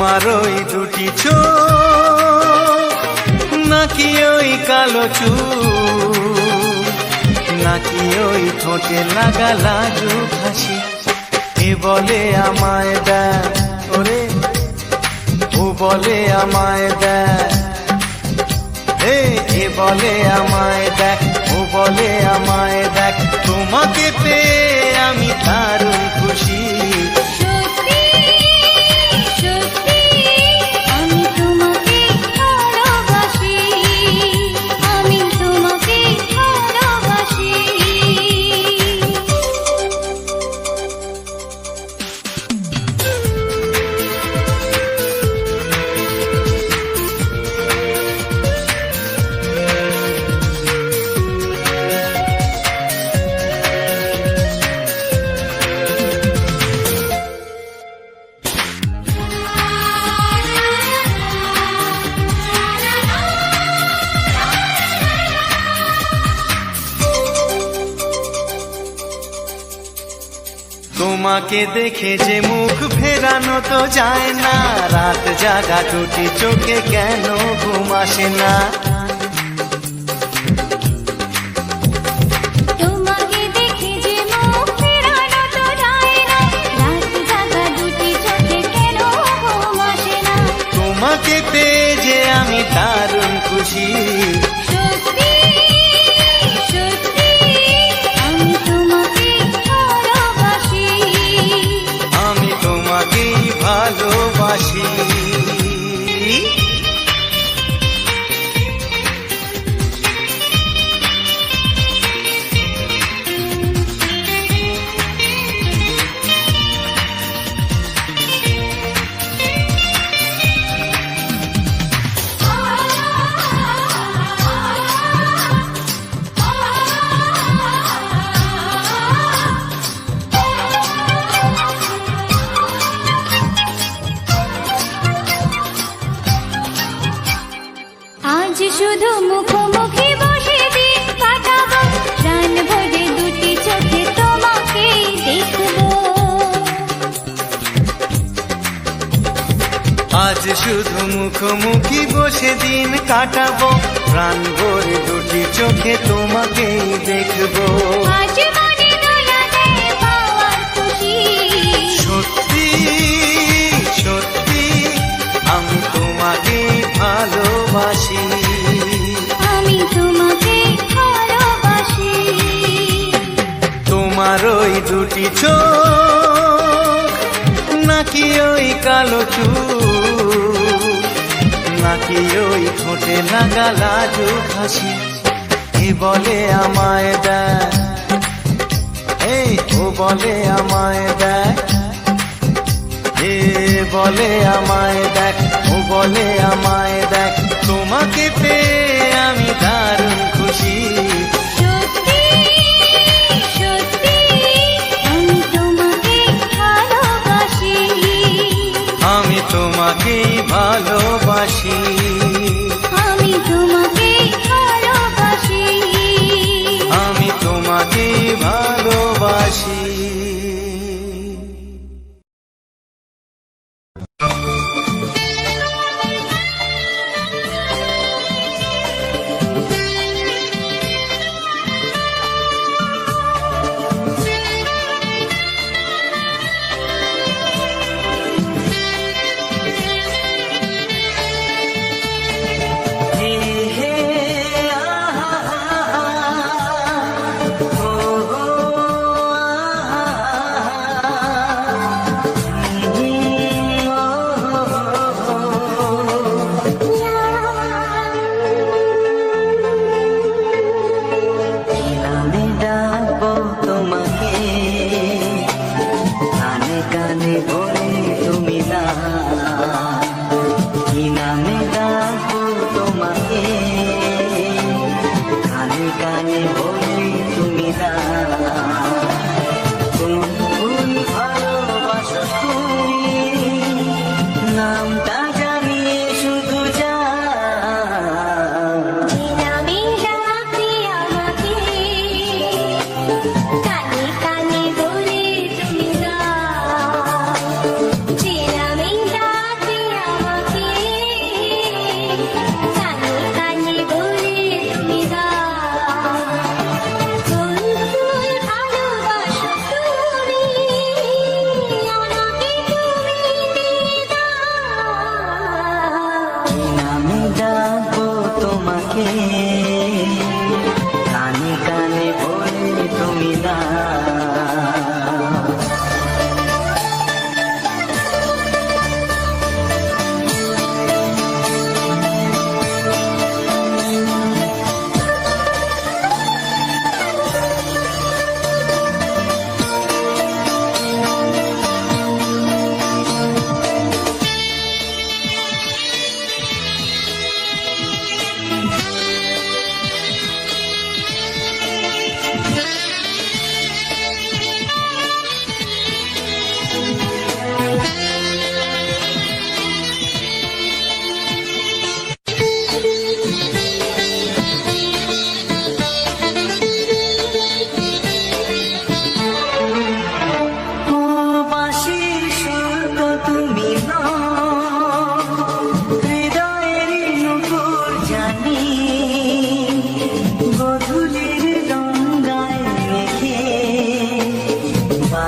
তোমার ওই দুটি চোখ, নাকি ওই কালো চুল, নাকি ওই ঠোঁটে লাগা লাজুক হাসি। এ বলে আমায় দেখ ওরে, ও বলে আমায় দেখ, এ বলে আমায় দেখ, ও বলে আমায় দেখ, তোমাকে পেয়ে আমি দারুণ খুশি। তোমাকে দেখে যে মুখ ফেরানো তো যায় না, রাত জাগা দুটি চোখে কেন ঘুম আসে না। তোমাকে দেখে যে মুখ ফেরানো তো যায় না, রাত জাগা দুটি চোখে কেন ঘুম আসে না। তোমাকে পেয়ে যে আমি দারুণ খুশি। ভালোবাসি শুধু মুখোমুখি বসে দিন কাটাবো, প্রাণ ভরে দুটি চোখে তোমাকে দেখবো। আজ শুধু মুখোমুখি বসে দিন কাটাবো, প্রাণ ভরে দুটি চোখে তোমাকেই দেখবো। আজ মনে দোলা দেয় পাওয়ার খুশি, সত্যি সত্যি আমি তোমাকে ভালোবাসি। আমি তোমাকে ভালোবাসি। তোমার ওই দুটি চোখ, নাকি ওই কালো চুল, নাকি ওই ঠোঁটে লাগা লাজুক হাসি। এ বলে আমায় দেখ, এই ও বলে আমায় দেখ, এ বলে আমায় দেখ, ও বলে আমায় দেখ, তোমাকে পেয়ে আমি দারুণ খুশি। সত্যি সত্যি আমি তোমাকে ভালোবাসি। আমি তোমাকেই ভালোবাসি। আমি তোমাকে ভালোবাসি। আমি তোমাকেই ভালোবাসি।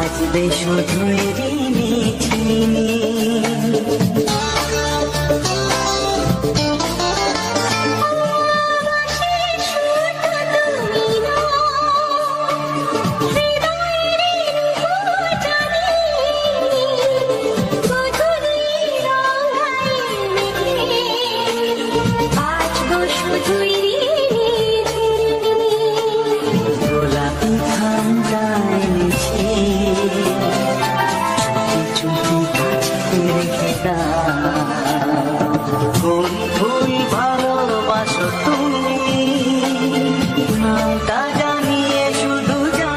বাজবে শুধুই রিনি ঝিনি। গোলাপি খামটা এনেছে, চুপি চুপি কাছে রেখে দাও। কোন ফুল ভালোবাসো তুমি, নামটা জানিয়ে শুধু যাও।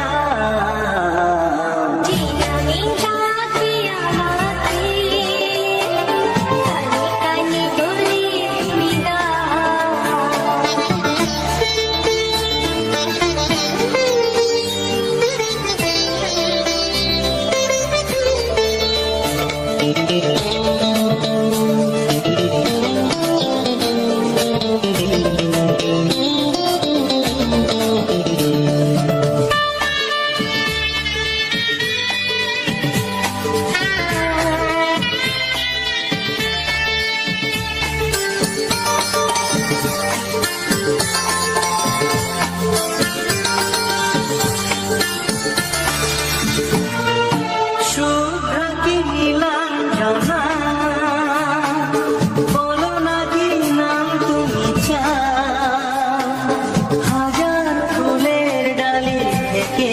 শুভ্র কি নীলাঞ্জনা, বলো না কি নাম তুমি চাও। হাজার ফুলের ডালি থেকে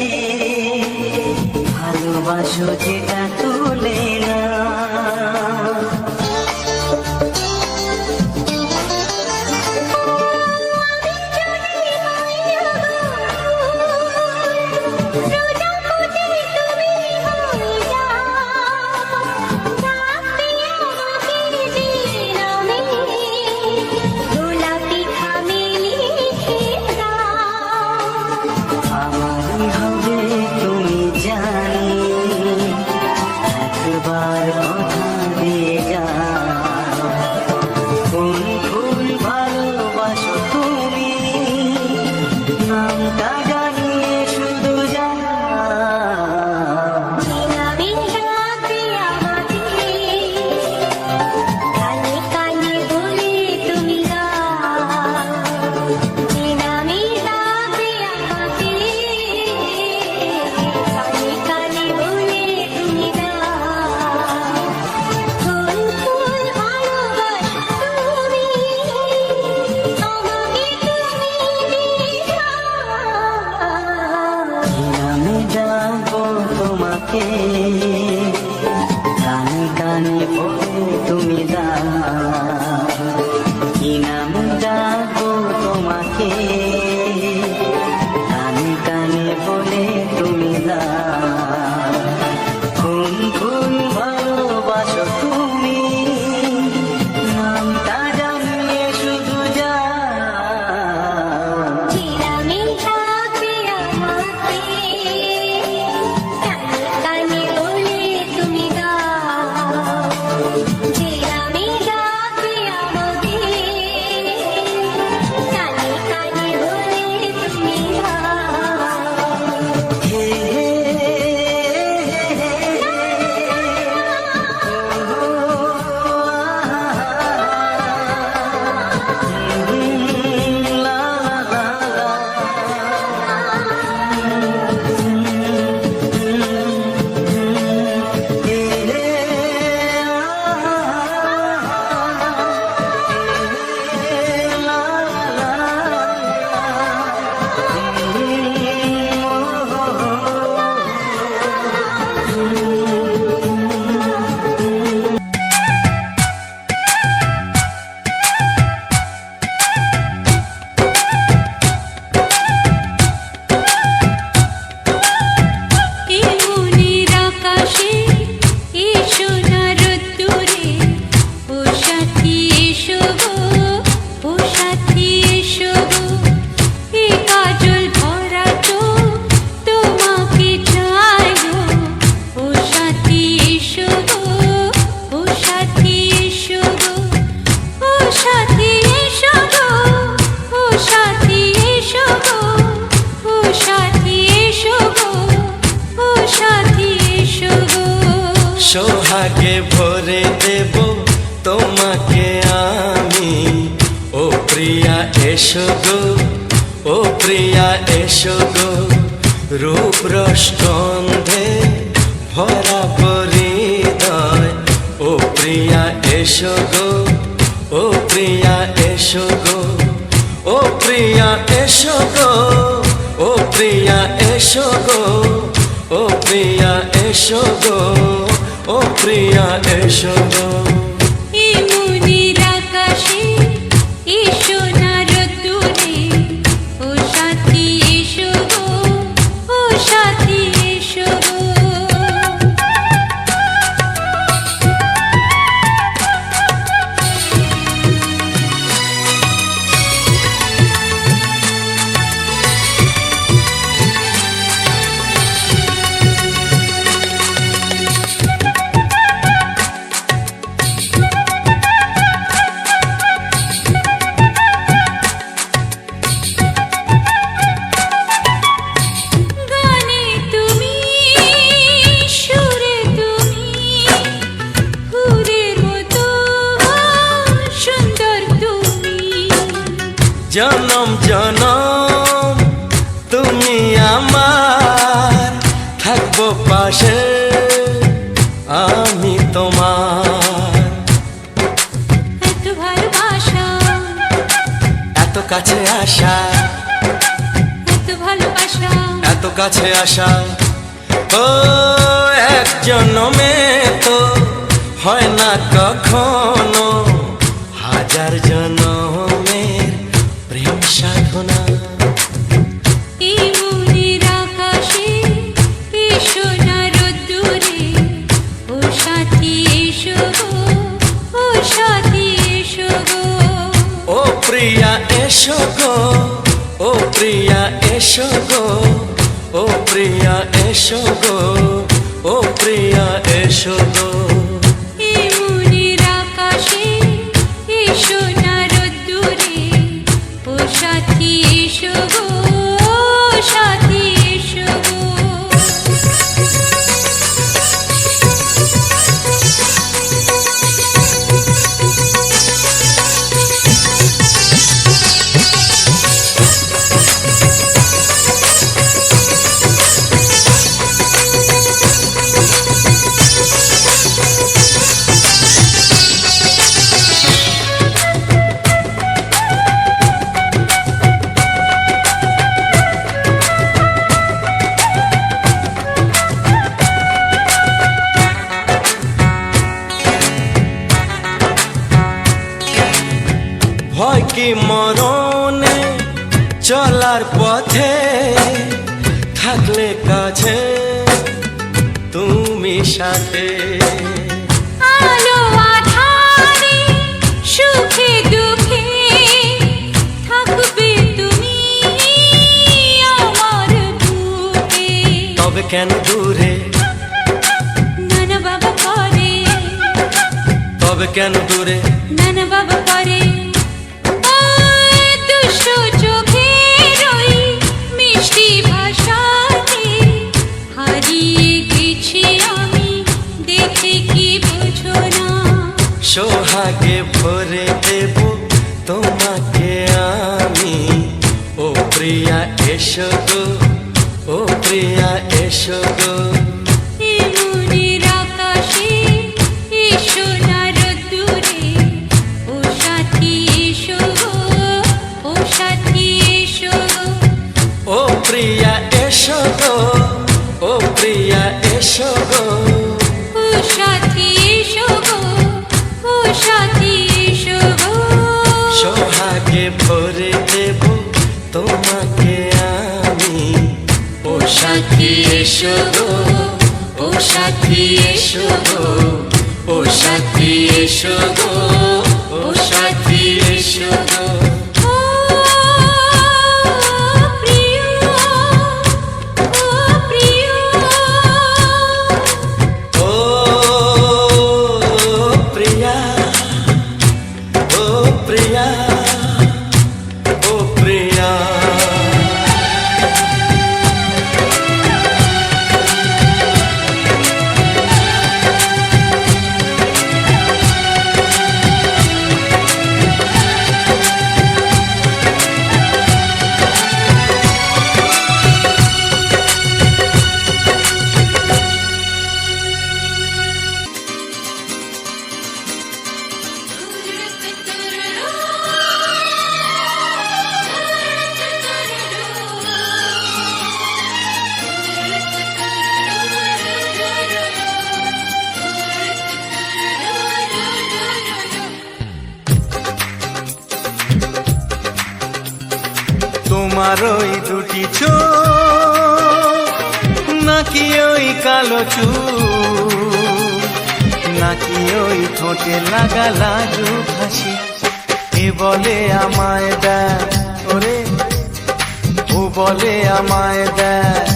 ভালোবাসো যেটা তুলে না। আমারই হবে তুমি জানি, একবার কথা দিয়ে যাও। কোন ফুল ভালোবাসো তুমি, নামটা জানিয়ে শুধু যাও। নামে ডাকবো তোমাকে, কানে কানে বলে তুমি দাও। কি নামে ডাকবো তোমাকে, কানে কানে বলে তুমি দাও। কোন ফুল ভালোবাসো তুমি, নামটা জানিয়ে শুধু যাও। কানে বলে ভরে দেব তোমাকে আমি। ও প্রিয়া এসো গো, ও প্রিয়া এসো গো, রূপ রস গন্ধে ভরা হৃদয়। ও প্রিয়া এসো গো, ও প্রিয়া এসো গো, ও প্রিয়া এসো গো, ও প্রিয়া এসো গো, ও প্রিয়া এসো গো, ও প্রিয়া এসো গো। এই মনের আকাশে এসো না রোদ্দুরে, ও সাথী এসো গো, ও সাথী এসো গো। গানে তুমি, সুরে তুমি, ফুলের মতো সুন্দর তুমি। জনম জনম তুমি আমার, থাকবো পাশে আমি তোমার। এত ভালোবাসা, এত কাছে আসা, এত ভালোবাসা, এত কাছে আসা, ও এক জন্মে তো হয় না কখনো, হাজার জন্মের প্রেম সাধনা। এই মনের আকাশে এসো না রোদ্দুরে, ও সাথী এসো গো, ও সাথী এসো গো। ও প্রিয়া এসো গো, ও প্রিয়া এসো গো, ও প্রিয়া এসো গো, ও প্রিয়া এসো গো। এই মনের আকাশে এসো না রোদ্দুরে, ও সাথী এসো গো, ও সাথী এসো গো। ভয় কি মরণে চলার পথে, থাকলে কাছে তুমি সাথে। আলো আঁধারে, সুখে দুঃখে, থাকবে তুমি আমার বুকে। তবে কেন দূরে, নানা বাবা করে, তবে কেন দূরে, নানা বাবা করে। ওই দুষ্ট চোখের ওই মিষ্টি ভাষাতে হারিয়ে গেছি আমি, দেখে কি বোঝো না। সোহাগে ভরে দেব তোমাকে আমি। ও প্রিয়া এসো গো, ও প্রিয়া এসো গো। এই মনের আকাশে এসো না রোদ্দুরে, ও সাথী এসো গো, ও সাথী এসো গো। ও প্রিয়া এসো গো, ও প্রিয়া এসো গো। ও সাথী এসো গো, ও সাথী এসো গো। সোহাগে ভরে দেব তোমাকে আমি। ও সাথী এসো গো, ও সাথী এসো গো, ও সাথী এসো গো, ও সাথী এসো গো। ও প্রিয়, ও প্রিয়, ও প্রিয়া, ও প্রিয়া, ও প্রিয়া। দুটি চোখ, নাকি ওই কালো চুল, নাকি ওই ঠোঁটে লাগা লাজুক হাসি। এ বলে আমায় দেখ ওরে, ও বলে আমায় দেখ,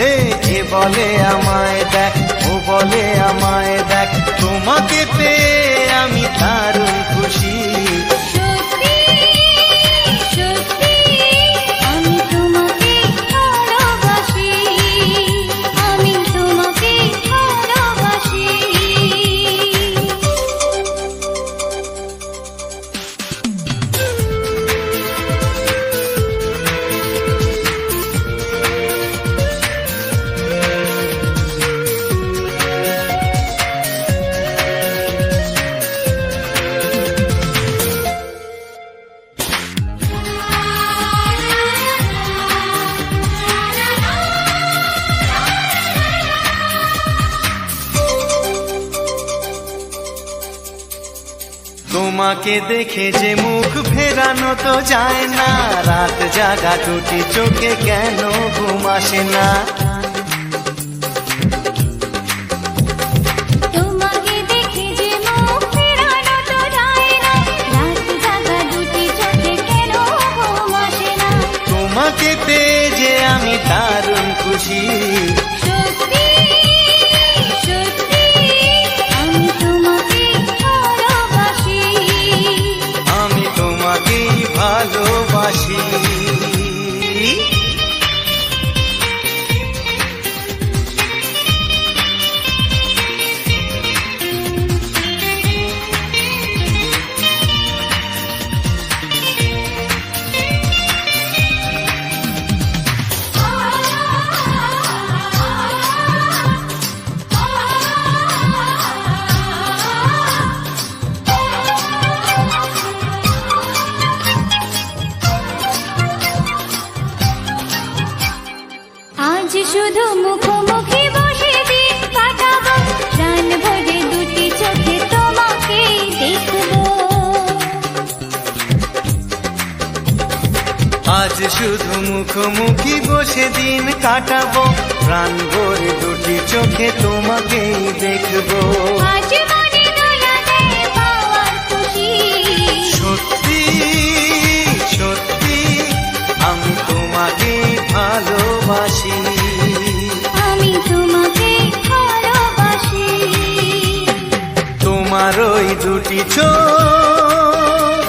এ বলে আমায় দেখ, ও বলে আমায় দেখ, তোমাকে পেয়ে আমি দারুণ খুশি। সত্যি সত্যি আমি তোমাকে ভালোবাসি, আমি তোমাকে ভালোবাসি। তোমাকে দেখে যে মুখ ফেরানো তো যায় না, রাত জাগা দুটি চোখে কেন ঘুম আসে না। তোমাকে দেখে যে মুখ ফেরানো তো যায় না, রাত জাগা দুটি চোখে কেন ঘুম আসে না। তোমাকে পেয়ে যে আমি দারুণ খুশি। সত্যি সত্যি আমি তোমাকে ভালোবাসি, আমি তোমাকেই ভালোবাসি। আজ শুধু মুখোমুখি বসে দিন কাটাবো, প্রাণ ভরে দুটি চোখে তোমাকে দেখবো। আজ শুধু মুখোমুখি বসে দিন কাটাবো, প্রাণ ভরে দুটি চোখে তোমাকেই দেখবো। আজ মনে দোলা দেয় পাওয়ার খুশি। সত্যি সত্যি আমি তোমাকে ভালোবাসি। আমি তোমাকে ভালোবাসি। তোমার ওই দুটি চোখ,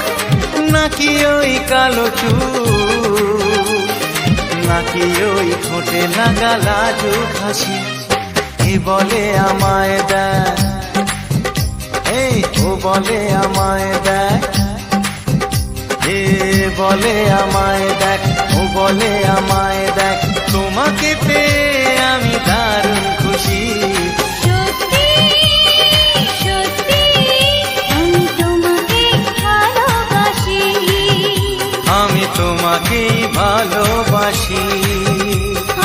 নাকি ওই কালো চুল, নাকি ওই ঠোঁটে লাগা লাজুক হাসি। এ বলে আমায় দেখ, ও বলে আমায় দেখ, এ বলে আমায় দেখ, ও বলে আমায় দেখ, তোমাকে পেয়ে আমি দারুণ খুশি। সত্যি সত্যি আমি তোমাকে ভালোবাসি, আমি তোমাকেই ভালোবাসি।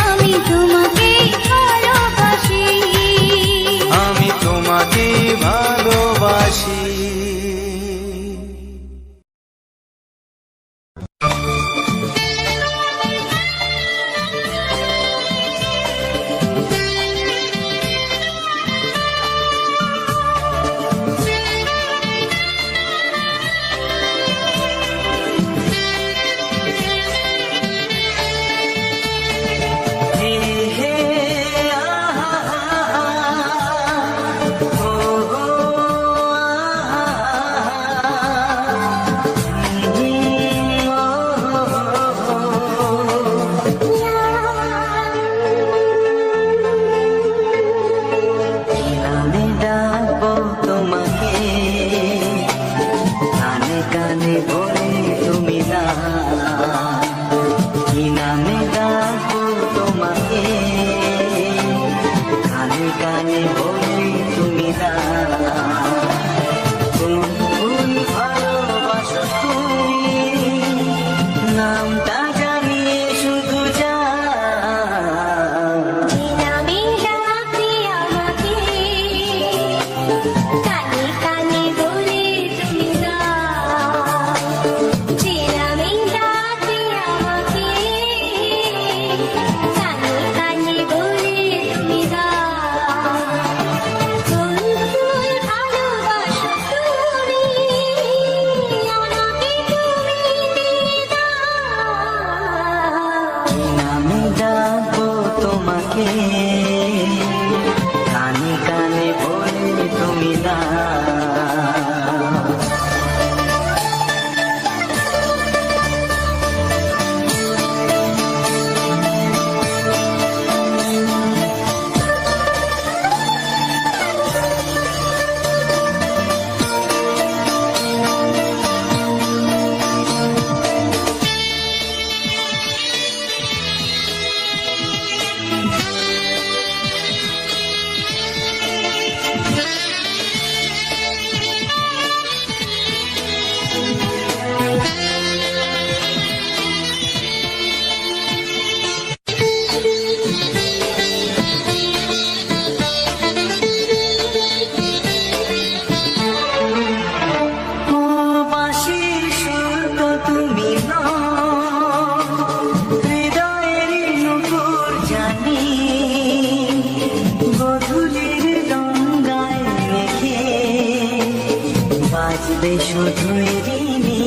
আমি তোমাকে ভালোবাসি, আমি তোমাকেই ভালোবাসি। তোমাকে কানে কানে বলে তুমি দাও। বাঁশির সুর তো তুমি নও, হৃদয়ের নুপুর জানি, গধূলির গঙ্গায় মেখে বাজবে শুধুই রিনি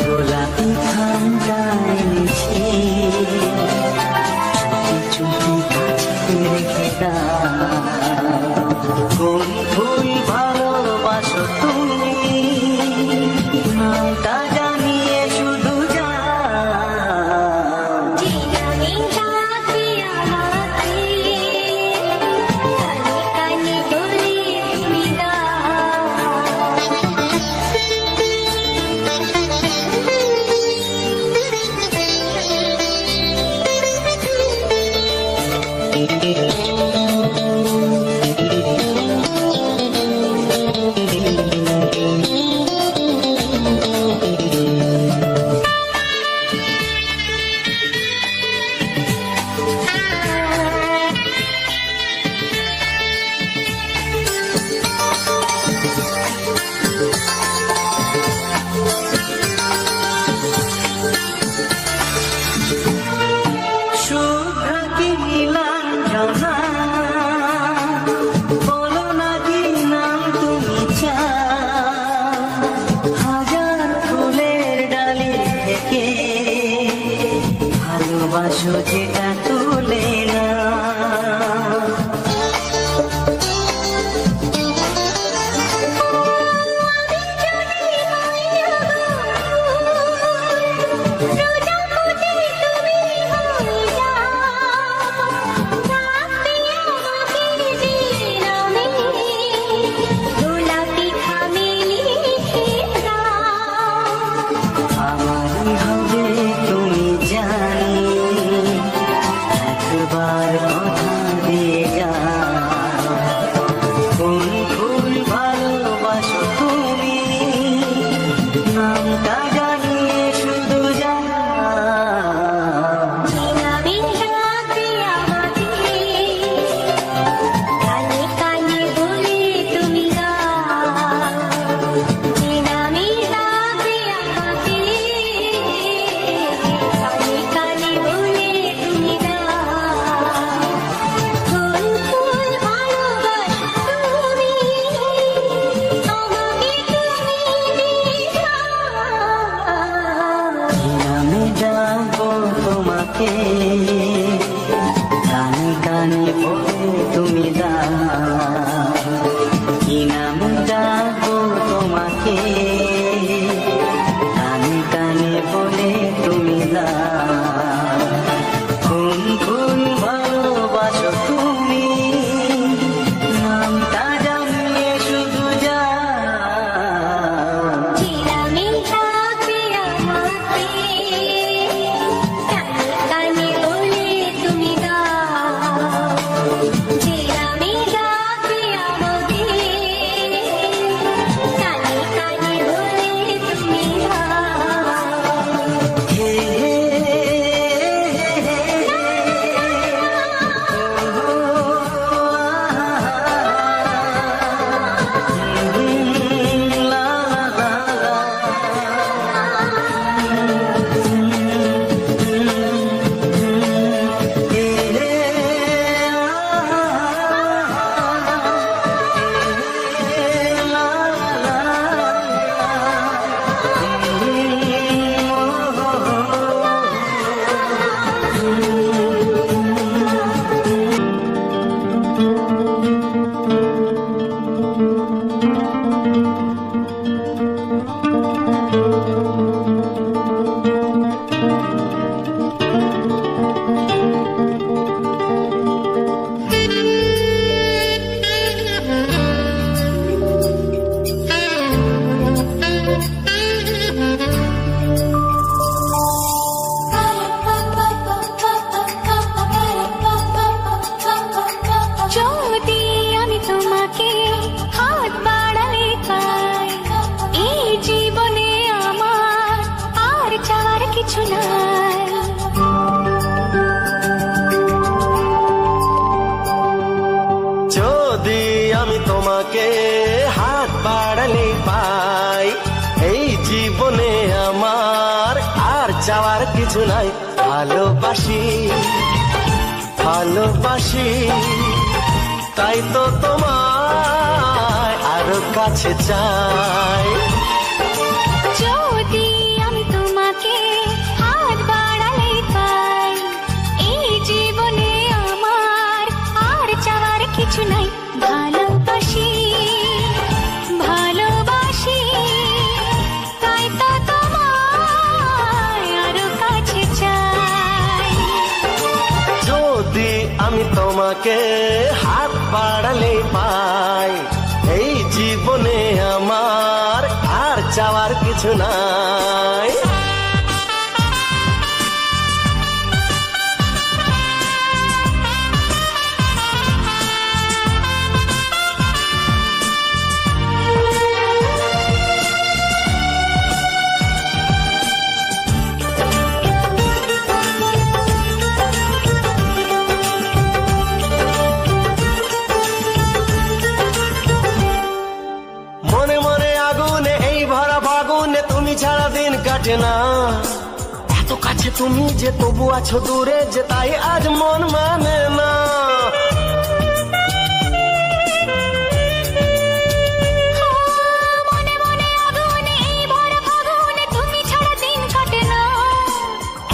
গোলাপি খামটায় নিচে চুপি কাছে রেখে দাও। কোন ফুল ভালোবাসো তুমি নামটা জানিয়ে শুধু যাও। শুভ্র কি নীলাঞ্জনা, বলো না কি নাম তুমি চাও। হাজার ফুলের ডালি থেকে ভালোবাসো যেটা তুলে না। আমারই হবে তুমি জানি, একবার কথা দিয়ে যাও। কোন ফুল ভালোবাসো তুমি নামটা জানিয়ে শুধু যাও। নামে যাবো তোমাকে কানে কানে বলে তুমি দাও। কি নামে যাবো তোমাকে কানে কানে বলে তুমি দাও। কোন ফুল ভালোবাসো তুমি নামটা জানিয়ে শুধু যাও। তুমি বাড়ালে পাই। এই জীবনে আমার আর চাওয়ার কিছু নাই। ভালোবাসি ভালোবাসি, তাই তো তোমায় আরো কাছে চাই। যদি আমি তোমাকে হাত বাড়ালে পাই, এই জীবনে আমার আর চাওয়ার কিছু নাই। ভালোবাসি ভালোবাসি, তাই তো তোমায় আরো কাছে চাই। যদি আমি তোমাকে হাত বাড়ালে পাই, এই জীবনে আমার আর চাওয়ার কিছু নাই। মনে মনে আগুনে এই ভরা ফাগুনে তুমি ছাড়া দিন কাটে না। এত কাছে তুমি যে তবু আছো দূরে, যে তাই আজ মন মানে না। মনে মনে আগুনে এই ভরা ফাগুনে তুমি ছাড়া দিন কাটে না।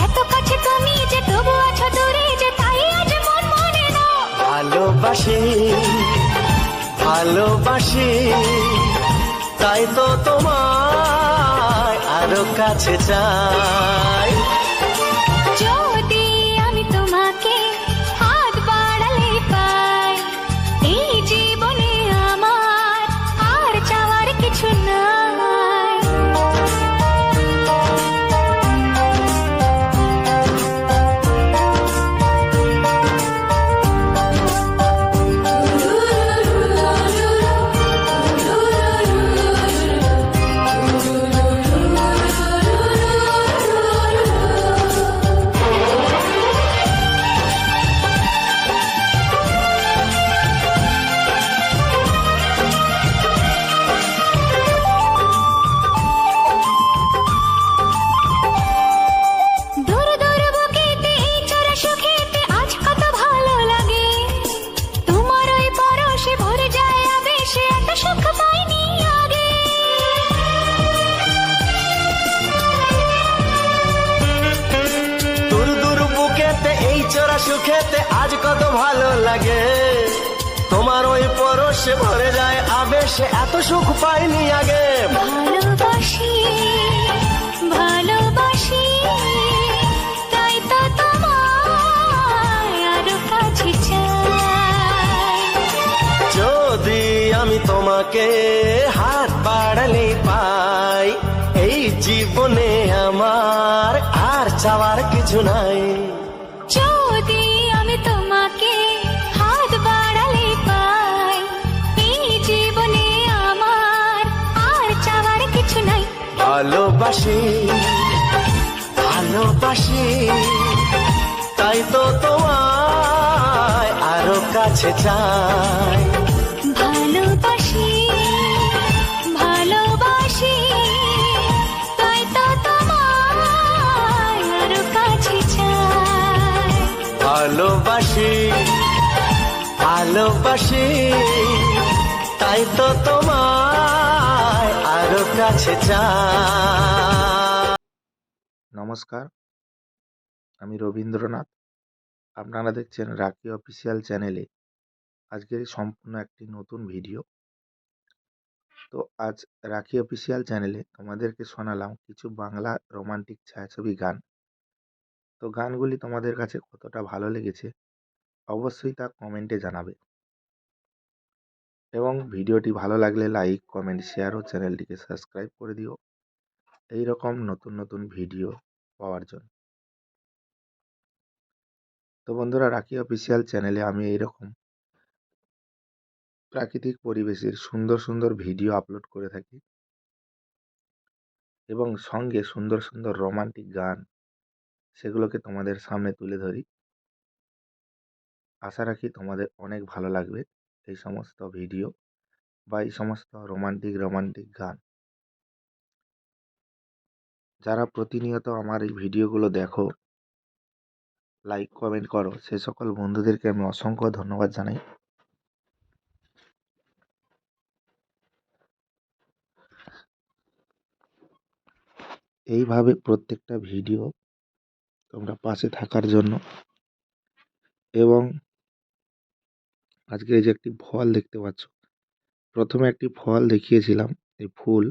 এত কাছে তুমি যে তবু আছো দূরে, যে তাই আজ মন মানে না। ভালোবাসি ভালোবাসি, তাই তো তোমায় আরো কাছে চাই। যদি আমি তোমাকে হাত বাড়ালে পাই, এই জীবনে আমার আর চাওয়ার কিছু নাই। দূর দূর বুকেতে এই চোরা সুখেতে আজ কত ভালো লাগে। তোমার ওই পরশে ভরে যায় আবেশে, এত সুখ পাইনি আগে। দূর দূর বুকেতে এই চোরা সুখেতে আজ কত ভালো লাগে। তোমার ওই পরশে ভরে যায় আবেশে, এত সুখ পাইনি আগে। ভালোবাসি ভালোবাসি, তাই তো তোমায় আরো কাছে চাই। যদি আমি তোমাকে হাত বাড়ালে পাই, এই জীবনে আমার আর চাওয়ার কিছু নাই। যদি আমি তোমাকে হাত বাড়ালে পাই, এই জীবনে আমার আর চাওয়ার কিছু নাই। ভালোবাসি ভালোবাসি, তাই তো তোমায় আরো কাছে চাই। ভালোবাসি ভালোবাসি, তাই তো তোমায় আরো কাছে চাই। ভালোবাসি ভালোবাসি, তাই তো তোমায় আরো কাছে চাই। নমস্কার, আমি রবীন্দ্রনাথ। আপনারা দেখছেন রাখি অফিসিয়াল চ্যানেলে আজকের এই সম্পূর্ণ একটি নতুন ভিডিও। তো আজ রাখি অফিসিয়াল চ্যানেলে তোমাদেরকে শোনালাম কিছু বাংলা রোমান্টিক ছায়াছবি গান। তো গানগুলি তোমাদের কাছে কতটা ভালো লেগেছে অবশ্যই তা কমেন্টে জানাবে, এবং ভিডিওটি ভালো লাগলে লাইক, কমেন্ট, শেয়ার ও চ্যানেলটিকে সাবস্ক্রাইব করে দিও এই রকম নতুন নতুন ভিডিও পাওয়ার জন্য। তো বন্ধুরা, রাখি অফিসিয়াল চ্যানেলে আমি এইরকম প্রাকৃতিক পরিবেশের সুন্দর সুন্দর ভিডিও আপলোড করে থাকি, এবং সঙ্গে সুন্দর সুন্দর রোমান্টিক গান সেগুলোকে তোমাদের সামনে তুলে ধরি। আশা রাখি তোমাদের অনেক ভালো লাগবে এই সমস্ত ভিডিও। বা এই সমস্ত রোমান্টিক গান, যারা প্রতিনিয়ত আমার এই ভিডিওগুলো দেখো, লাইক কমেন্ট করো, সে সকল বন্ধুদেরকে আমি অসংখ্য ধন্যবাদ জানাই। এইভাবে প্রত্যেকটা ভিডিও তোমরা পাশে থাকার জন্য। এবং আজকে এই যে একটি ফল দেখতে পাচ্ছ, প্রথমে একটি ফল দেখিয়েছিলাম, এই ফুল,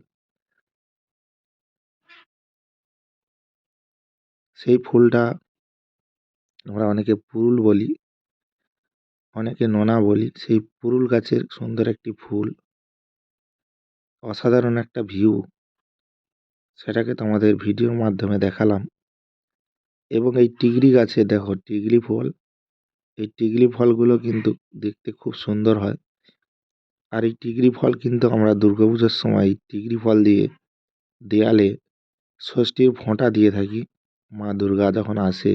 সেই ফুলটা আমরা অনেকে পুরুল বলি, অনেকে নোনা বলি। সেই পুরুল গাছের সুন্দর একটি ফুল, অসাধারণ একটা ভিউ, সেটাকে তোমাদের ভিডিওর মাধ্যমে দেখালাম। এবং এই টিগরি গাছে দেখো টিগরি ফল, এই টিগরি ফলগুলো কিন্তু দেখতে খুব সুন্দর হয়। আর এই টিগরি ফল কিন্তু আমরা দুর্গাপুজোর সময় এই টিগরি ফল দিয়ে দেয়ালে ষষ্ঠীর ফোঁটা দিয়ে থাকি। মা দুর্গা যখন আসে,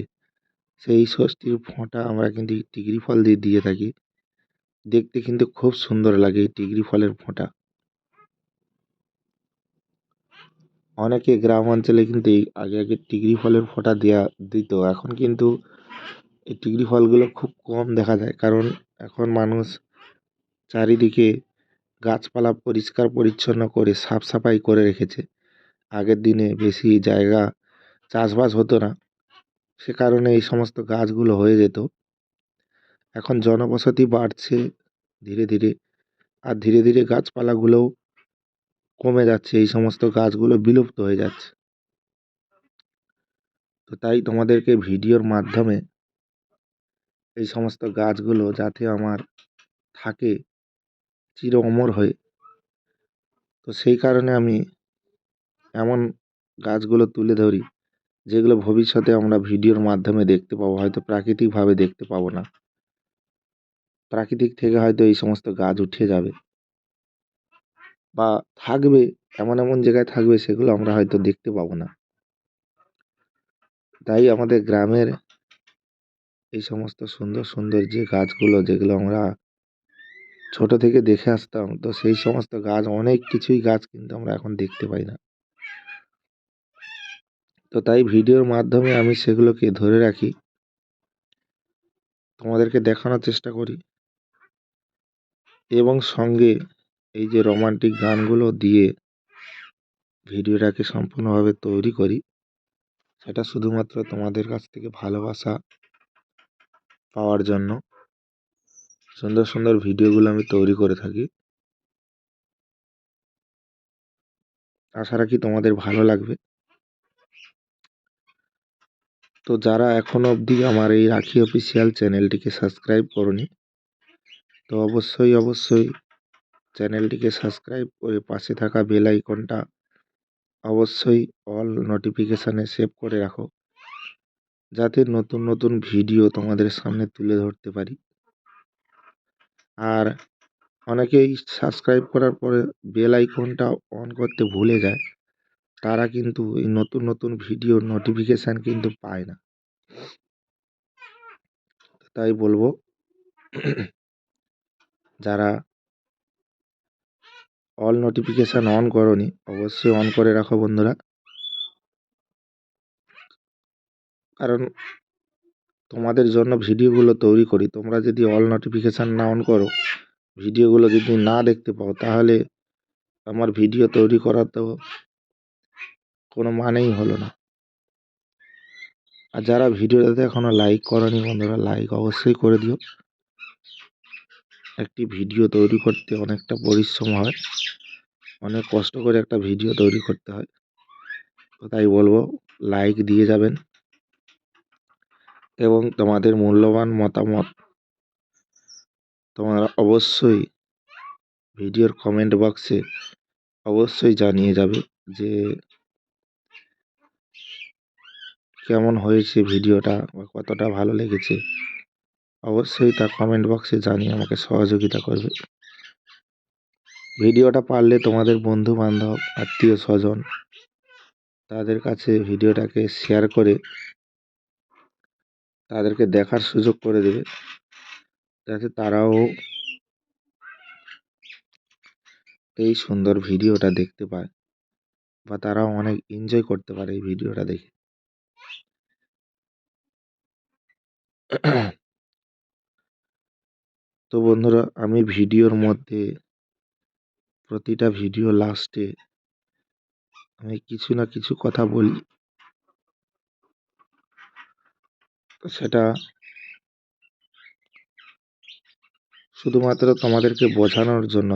সেই ষষ্ঠীর ফোঁটা আমরা কিন্তু এই টিগরি ফল দিয়ে দিয়ে থাকি। দেখতে কিন্তু খুব সুন্দর লাগে এই টিগরি ফলের ফোঁটা। অনেকে গ্রাম অঞ্চলে কিন্তু এই আগে টিগরি ফলের ফোঁটা দেয়া দিত। এখন কিন্তু এই টিগরি ফলগুলো খুব কম দেখা যায়, কারণ এখন মানুষ চারিদিকে গাছপালা পরিষ্কার পরিচ্ছন্ন করে সাফ সাফাই করে রেখেছে। আগের দিনে বেশি জায়গা চাষবাস হতো না, সে কারণে এই সমস্ত গাছগুলো হয়ে যেত। এখন জনবসতি বাড়ছে ধীরে ধীরে, আর ধীরে ধীরে গাছপালাগুলোও কমে যাচ্ছে, এই সমস্ত গাছগুলো বিলুপ্ত হয়ে যাচ্ছে। তো তাই তোমাদেরকে ভিডিওর মাধ্যমে এই সমস্ত গাছগুলো যাতে আমার থাকে চির অমর হয়ে, তো সেই কারণে আমি এমন গাছগুলো তুলে ধরি যেগুলো ভবিষ্যতে আমরা ভিডিওর মাধ্যমে দেখতে পাবো, হয়তো প্রাকৃতিকভাবে দেখতে পাবো না। প্রাকৃতিক থেকে হয়তো এই সমস্ত গাছ উঠে যাবে বা থাকবে, এমন এমন জায়গায় থাকবে সেগুলো আমরা হয়তো দেখতে পাবো না। তাই আমাদের গ্রামের এই সমস্ত সুন্দর সুন্দর যে গাছগুলো, যেগুলো আমরা ছোট থেকে দেখে আসতাম, তো সেই সমস্ত গাছ, অনেক কিছুই গাছ কিন্তু আমরা এখন দেখতে পাই না। তো তাই ভিডিওর মাধ্যমে আমি সেগুলোকে ধরে রাখি, তোমাদেরকে দেখানোর চেষ্টা করি, এবং সঙ্গে এই যে রোমান্টিক গানগুলো দিয়ে ভিডিওটাকে সম্পূর্ণভাবে তৈরি করি, সেটা শুধুমাত্র তোমাদের কাছ থেকে ভালোবাসা পাওয়ার জন্য সুন্দর সুন্দর ভিডিওগুলো আমি তৈরি করে থাকি। আশা রাখি তোমাদের ভালো লাগবে। তো যারা এখনো অবধি আমার এই রাখি অফিসিয়াল চ্যানেলটিকে সাবস্ক্রাইব করনি, তো অবশ্যই চ্যানেলটিকে সাবস্ক্রাইব করে পাশে থাকা বেল আইকনটা অবশ্যই অল নোটিফিকেশানে সেভ করে রাখো, যাতে নতুন নতুন ভিডিও তোমাদের সামনে তুলে ধরতে পারি। আর অনেকেই সাবস্ক্রাইব করার পরে বেল আইকনটা অন করতে ভুলে যায়, তারা কিন্তু এই নতুন নতুন ভিডিওর নোটিফিকেশান কিন্তু পায় না। তাই বলবো, যারা অল নোটিফিকেশান অন করনি, অবশ্যই অন করে রাখো বন্ধুরা। কারণ তোমাদের জন্য ভিডিওগুলো তৈরি করি, তোমরা যদি অল নোটিফিকেশান না অন করো, ভিডিওগুলো যদি না দেখতে পাও, তাহলে আমার ভিডিও তৈরি করার তো কোনো মানেই হলো না। আর যারা ভিডিওটাতে এখনও লাইক করনি বন্ধুরা, লাইক অবশ্যই করে দিও। একটি ভিডিও তৈরি করতে অনেকটা পরিশ্রম হয়, অনেক কষ্ট করে একটা ভিডিও তৈরি করতে হয়। তো তাই বলবো, লাইক দিয়ে যাবেন এবং তোমাদের মূল্যবান মতামত তোমরা অবশ্যই ভিডিওর কমেন্ট বক্সে অবশ্যই জানিয়ে যাবে যে কেমন হয়েছে ভিডিওটা বা কতটা ভালো লেগেছে। অবশ্যই তা কমেন্ট বক্সে জানিয়ে আমাকে সহযোগিতা করবে। ভিডিওটা পারলে তোমাদের বন্ধু বান্ধব, আত্মীয় স্বজন, তাদের কাছে ভিডিওটাকে শেয়ার করে তাদেরকে দেখার সুযোগ করে দেবে, যাতে তারাও এই সুন্দর ভিডিওটা দেখতে পায় বা তারাও অনেক এনজয় করতে পারে এই ভিডিওটা দেখে। তো বন্ধুরা, আমি ভিডিওর মধ্যে প্রতিটা ভিডিও লাস্টে আমি কিছু না কিছু কথা বলি। তো সেটা শুধুমাত্র তোমাদেরকে বোঝানোর জন্য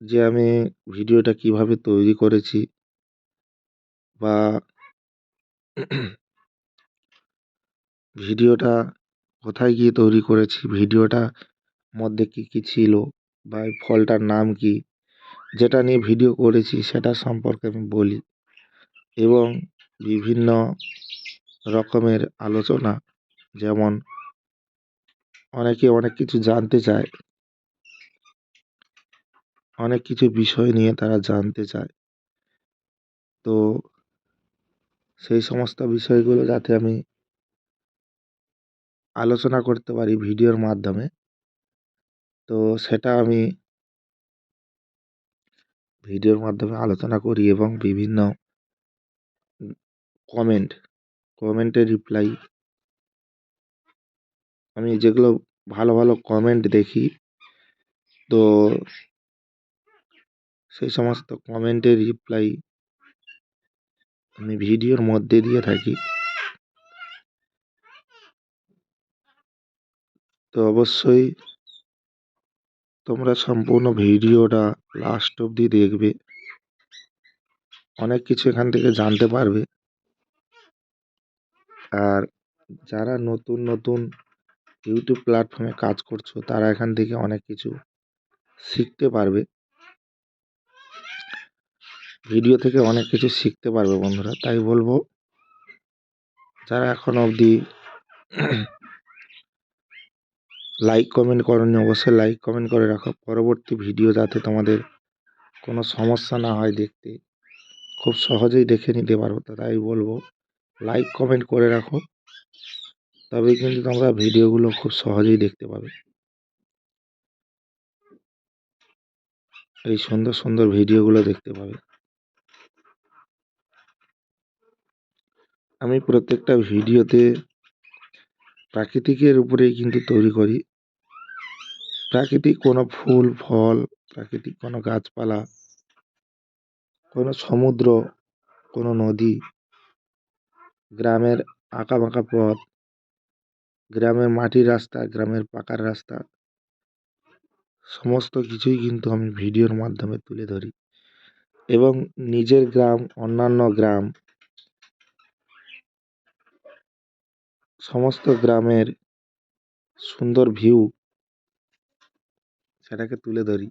যে আমি ভিডিওটা কিভাবে তৈরি করেছি বা ভিডিওটা কোথায় গিয়ে তৈরি করেছি, ভিডিওটা মধ্যে কি কি ছিল বা এই ফলটার নাম কি, যেটা নিয়ে ভিডিও করেছি সেটা সম্পর্কে আমি বলি। এবং বিভিন্ন রকমের আলোচনা, যেমন অনেকে অনেক কিছু জানতে চায়, অনেক কিছু বিষয় নিয়ে তারা জানতে চায়। তো সেই সমস্ত বিষয়গুলো যাতে আমি আলোচনা করতে পারি ভিডিওর মাধ্যমে, তো সেটা আমি ভিডিওর মাধ্যমে আলোচনা করি এবং বিভিন্ন কমেন্টের রিপ্লাই, আমি যেগুলো ভালো ভালো কমেন্ট দেখি, তো সেই সমস্ত কমেন্টের রিপ্লাই আমি ভিডিওর মধ্যে দিয়ে থাকি। তো অবশ্যই তোমরা সম্পূর্ণ ভিডিওটা লাস্ট অবধি দেখবে, অনেক কিছু এখান থেকে জানতে পারবে। আর যারা নতুন নতুন ইউটিউব প্ল্যাটফর্মে কাজ করছো, তারা এখান থেকে অনেক কিছু শিখতে পারবে, ভিডিও থেকে অনেক কিছু শিখতে পারবে বন্ধুরা। তাই বলবো, যারা এখন অবধি লাইক কমেন্ট করনি, অবশ্যই লাইক কমেন্ট করে রাখো, পরবর্তী ভিডিও যাতে তোমাদের কোনো সমস্যা না হয়, দেখতে খুব সহজেই দেখে নিতে পারো। তো তাই বলবো, লাইক কমেন্ট করে রাখো, তবেই কিন্তু তোমরা ভিডিওগুলো খুব সহজেই দেখতে পাবে। এই সুন্দর সুন্দর ভিডিওগুলো দেখতে পাবে। আমি প্রত্যেকটা ভিডিওতে প্রাকৃতিকের উপরেই কিন্তু তৈরি করি। প্রাকৃতিক কোনো ফুল ফল, প্রাকৃতিক কোনো গাছপালা, কোনো সমুদ্র, কোনো নদী, গ্রামের আঁকাবাঁকা পথ, গ্রামের মাটির রাস্তা, গ্রামের পাকার রাস্তা, সমস্ত কিছুই কিন্তু আমি ভিডিওর মাধ্যমে তুলে ধরি। এবং নিজের গ্রাম, অন্যান্য গ্রাম, সমস্ত গ্রামের সুন্দর ভিউ সেটাকে তুলে ধরি,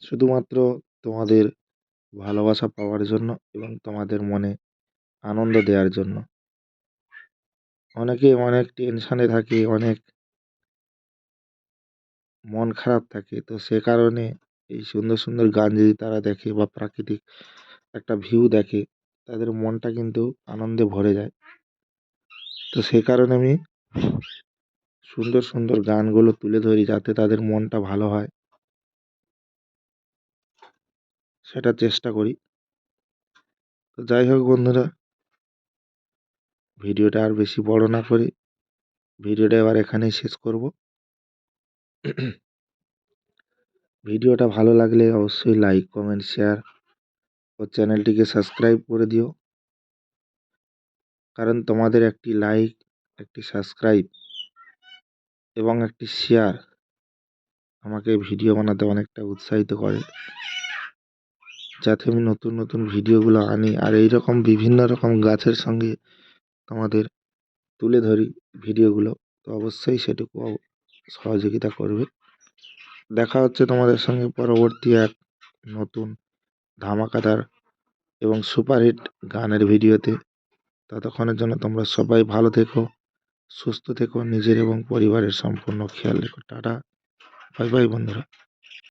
শুধুমাত্র তোমাদের ভালোবাসা পাওয়ার জন্য এবং তোমাদের মনে আনন্দ দেওয়ার জন্য। অনেকে অনেক টেনশানে থাকে, অনেক মন খারাপ থাকে, তো সে কারণে এই সুন্দর সুন্দর গান যদি তারা দেখে বা প্রাকৃতিক একটা ভিউ দেখে, তাদের মনটা কিন্তু আনন্দে ভরে যায়। তো সে কারণে আমি সুন্দর সুন্দর গানগুলো তুলে ধরি, যাতে তাদের মনটা ভালো হয়, সেটা চেষ্টা করি। তো যাই হোক বন্ধুরা, ভিডিওটা আর বেশি বড় না করে ভিডিওটা এবার এখানেই শেষ করব। ভিডিওটা ভালো লাগলে অবশ্যই লাইক কমেন্ট শেয়ার ও চ্যানেলটিকে সাবস্ক্রাইব করে দিও, কারণ তোমাদের একটি লাইক, একটি সাবস্ক্রাইব এবং একটি শেয়ার আমাকে ভিডিও বানাতে অনেকটা উৎসাহিত করে, যাতে আমি নতুন নতুন ভিডিওগুলো আনি আর এই রকম বিভিন্ন রকম গাছের সঙ্গে তোমাদের তুলে ধরি ভিডিওগুলো। তো অবশ্যই সেটুকু সহযোগিতা করবে। দেখা হচ্ছে তোমাদের সঙ্গে পরবর্তী এক নতুন ধামাকাদার এবং সুপারহিট গানের ভিডিওতে। ততক্ষণের জন্য তোমরা সবাই ভালো থেকো, সুস্থ থেকো, নিজের এবং পরিবারের সম্পূর্ণ খেয়াল রেখো। টাটা, বাই বাই বন্ধুরা।